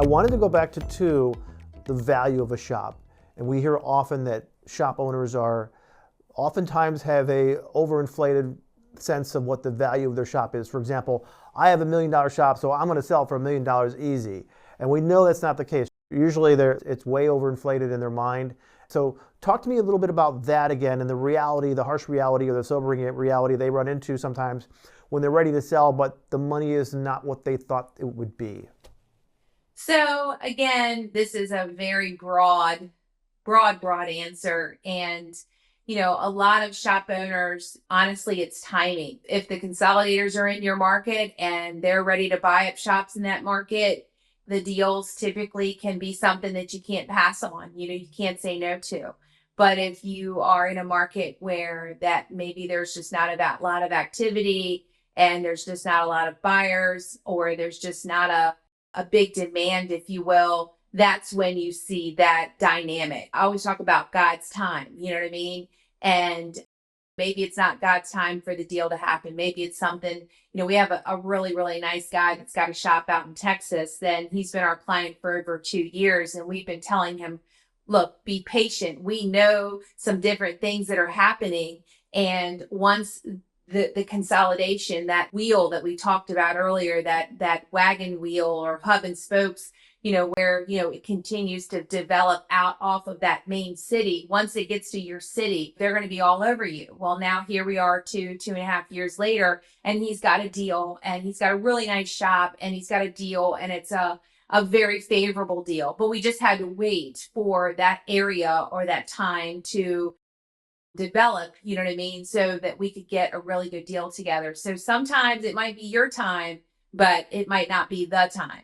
I wanted to go back to two, the value of a shop. And we hear often that shop owners are oftentimes have a overinflated sense of what the value of their shop is. For example, I have $1 million shop, so I'm going to sell for $1 million easy. And we know that's not the case. Usually it's way overinflated in their mind. So talk to me a little bit about that again and the reality, the harsh reality or the sobering reality they run into sometimes when they're ready to sell, but the money is not what they thought it would be. So again, this is a very broad answer. And, a lot of shop owners, honestly, it's timing. If the consolidators are in your market and they're ready to buy up shops in that market, the deals typically can be something that you can't pass on. You can't say no to. But if you are in a market where that maybe there's just not a lot of activity and there's just not a lot of buyers, or there's just not a big demand, if you will, that's when you see that dynamic. I always talk about God's time, you know what I mean? And maybe it's not God's time for the deal to happen. Maybe it's something, we have a really, really nice guy that's got a shop out in Texas. Then he's been our client for over 2 years. And we've been telling him, look, be patient. We know some different things that are happening. And once the consolidation, that wheel that we talked about earlier, that wagon wheel or hub and spokes, where, it continues to develop out off of that main city. Once it gets to your city, they're going to be all over you. Well, now here we are 2.5 years later, and he's got a deal, and he's got a really nice shop, and he's got a deal, and it's a very favorable deal. But we just had to wait for that area or that time to develop, you know what I mean? So that we could get a really good deal together. So sometimes it might be your time, but it might not be the time.